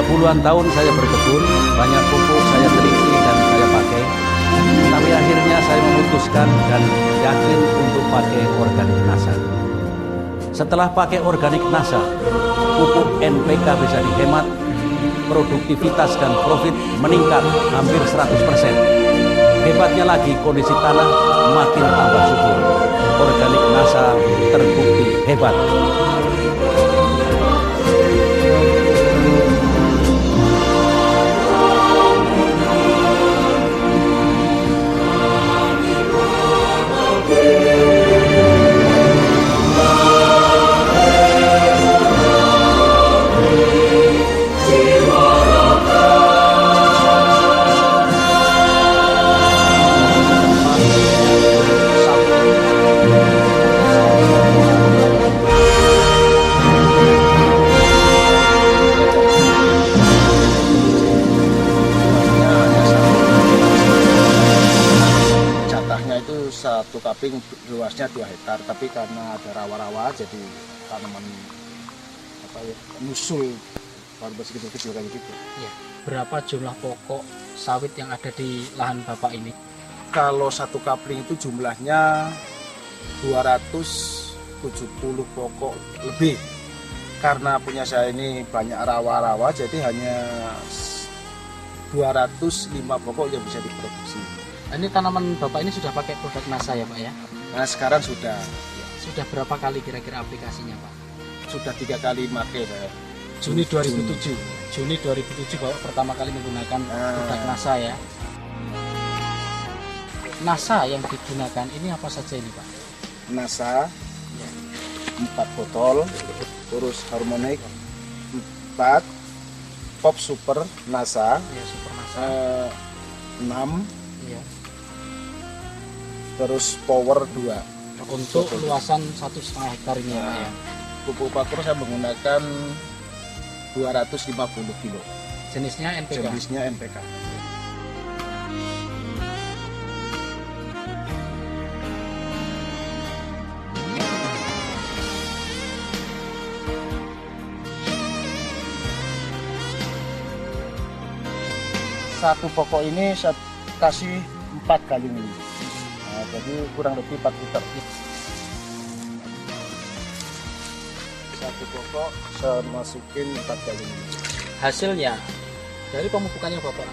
puluhan tahun saya berkebun, banyak pupuk saya teliti dan saya pakai. Tapi akhirnya saya memutuskan dan yakin untuk pakai organik NASA. Setelah pakai organik NASA, pupuk NPK bisa dihemat, produktivitas dan profit meningkat hampir 100%. Hebatnya lagi, kondisi tanah makin tambah subur. Organik NASA terbukti hebat. Satu kaping luasnya 2 hektar, tapi karena ada rawa-rawa jadi tanaman nyusul baru kecil-kecil kayak gitu. Ya. Berapa jumlah pokok sawit yang ada di lahan Bapak ini? Kalau satu kapling itu jumlahnya 270 pokok lebih. Karena punya saya ini banyak rawa-rawa, jadi hanya 205 pokok yang bisa diproduksi. Ini tanaman Bapak ini sudah pakai produk NASA ya Pak ya? Nah sekarang sudah. Sudah berapa kali kira-kira aplikasinya Pak? Sudah 3 kali pakai saya. Juni 2007. Juni 2007 Bapak pertama kali menggunakan produk NASA ya. NASA yang digunakan ini apa saja ini Pak? NASA 4 botol, terus Harmonic 4, Pop Super NASA, Ya, Super NASA 6, ya. terus Power 2. Untuk luasan 1,5 hektar ini ya Pak ya. Pupuk Pakro saya menggunakan 250 kilo. Jenisnya NPK. Jenisnya NPK. Satu pokok ini saya kasih 4 kali ini. Nah, jadi kurang lebih 4 liter. Satu pokok saya masukin 4 kali ini. Hasilnya dari pemupukan yang Bapak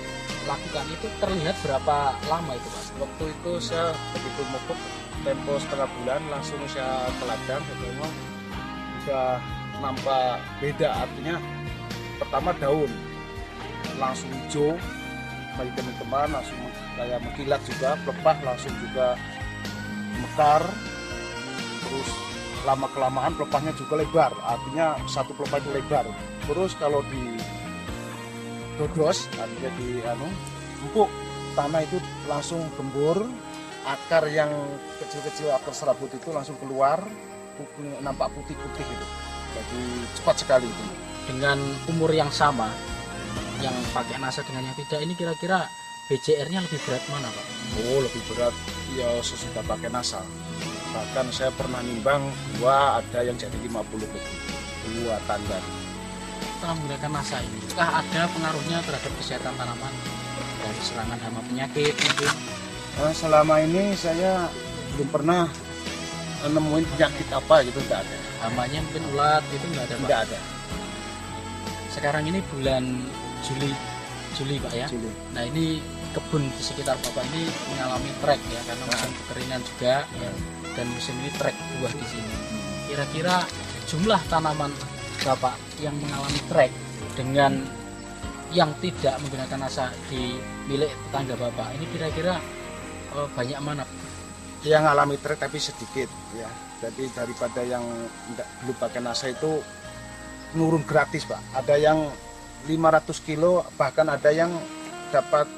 lakukan itu terlihat berapa lama itu Pak? Waktu itu saya begitu mupuk tempo setengah bulan langsung saya ke ladang, ketemu udah nampak beda. Artinya pertama daun langsung hijau, bagi teman-teman langsung kayak mengkilat juga, pelepah langsung juga mekar, terus lama kelamaan pelepahnya juga lebar, artinya satu pelepah itu lebar. Terus kalau di dodos, artinya di empuk, tanah itu langsung gembur, akar yang kecil-kecil, akar serabut itu langsung keluar, nampak putih-putih itu. Jadi cepat sekali itu. Dengan umur yang sama, yang pakai NASA dengan yang tidak, ini kira-kira BCR-nya lebih berat mana Pak? Oh, lebih berat ya sesudah pakai NASA. Bahkan saya pernah nimbang buah ada yang jadi 50 lebih, buah tandan. Setelah menggunakan NASA ini, apakah ada pengaruhnya terhadap kesehatan tanaman dari serangan hama penyakit mungkin? Selama ini saya belum pernah nemuin penyakit apa gitu, tidak ada. Hamanya mungkin ulat itu nggak ada Pak? Tidak ada. Sekarang ini bulan Juli Pak ya? Juli. Nah ini kebun di sekitar Bapak ini mengalami trek ya, karena musim kekeringan juga ya, dan musim ini trek buah di sini. Kira-kira jumlah tanaman Bapak yang mengalami trek dengan yang tidak menggunakan NASA di milik tetangga Bapak ini kira-kira banyak mana? Yang alami trek tapi sedikit ya. Jadi daripada yang belum pakai NASA itu nurun gratis Pak. Ada yang 500 kilo, bahkan ada yang dapat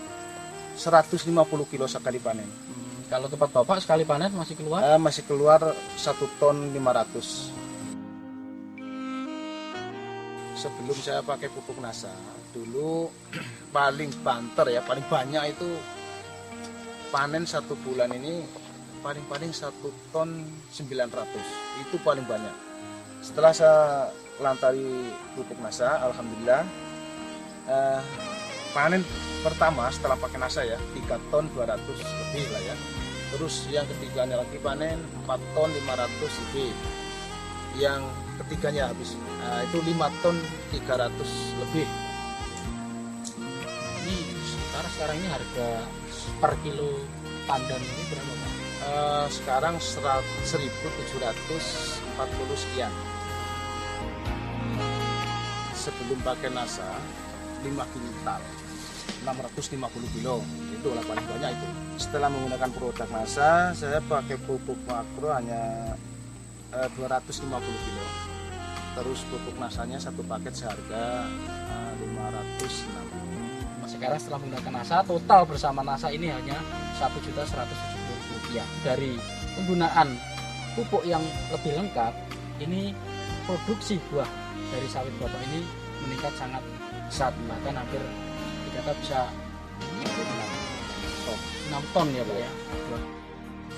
150 kilo sekali panen. Kalau tempat Bapak sekali panen masih keluar? Masih keluar 1 ton 500. Sebelum saya pakai pupuk NASA, dulu paling banter ya, paling banyak itu panen 1 bulan ini paling 1 ton 900. Itu paling banyak. Setelah saya lantari pupuk NASA, alhamdulillah panen pertama setelah pakai NASA ya 3 ton 200 lebih lah ya. Terus yang ketiganya lagi panen 4 ton 500 lebih. Yang ketiganya habis itu 5 ton 300 lebih. Ini sekarang ini harga per kilo pandan ini berapa Pak? Sekarang 1.740 sekian. Sebelum pakai NASA 5 kintal 650 kilo itu lah paling banyak itu. Setelah menggunakan produk NASA saya pakai pupuk makro hanya 250 kilo. Terus pupuk nasanya satu paket seharga 560. Sekarang setelah menggunakan NASA, total bersama NASA ini hanya Rp1.170.000. Dari penggunaan pupuk yang lebih lengkap, ini produksi buah dari sawit Bapak ini meningkat sangat pesat, bahkan hampir dikata bisa 6 ton ya Pak ya.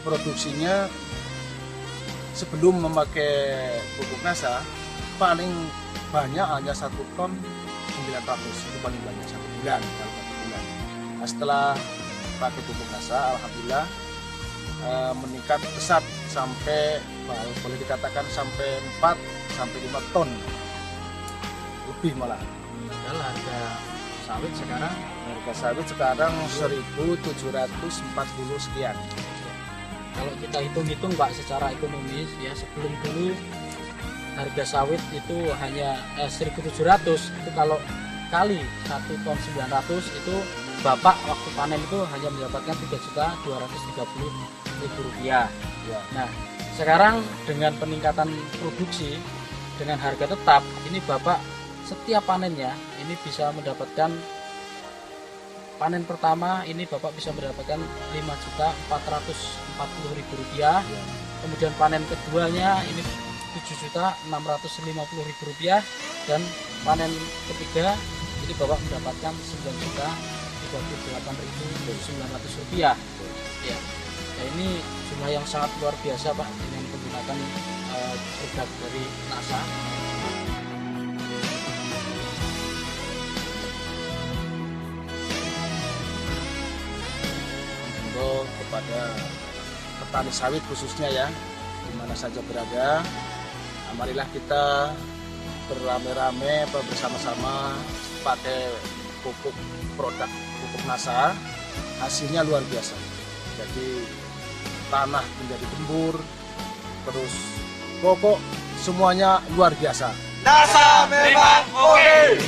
Produksinya sebelum memakai pupuk NASA paling banyak hanya 1 ton 900, itu paling banyak 1 bulan kalau 1 bulan. Nah, setelah pakai pupuk NASA alhamdulillah meningkat pesat sampai boleh dikatakan sampai 4 sampai 5 ton lebih malah. Padahal harga sawit sekarang 1.740 sekian. kalau kita hitung-hitung Pak secara ekonomis ya, sebelum dulu harga sawit itu hanya 1.700, itu kalau kali 1 ton 900 itu Bapak waktu panen itu hanya mendapatkan Rp3.230.000. Ya. Nah sekarang dengan peningkatan produksi dengan harga tetap, ini Bapak setiap panennya ini bisa mendapatkan, panen pertama ini Bapak bisa mendapatkan Rp5.440.000, kemudian panen keduanya ini Rp7.650.000, dan panen ketiga ini Bapak mendapatkan Rp9.038.900. Ya. Nah, ini jumlah yang sangat luar biasa Pak dengan menggunakan produk dari NASA. Kepada petani sawit khususnya ya, di mana saja berada, marilah kita beramai-ramai bersama-sama pakai produk pupuk NASA. Hasilnya luar biasa. Jadi tanah menjadi gembur, terus pokok semuanya luar biasa. NASA memang oke.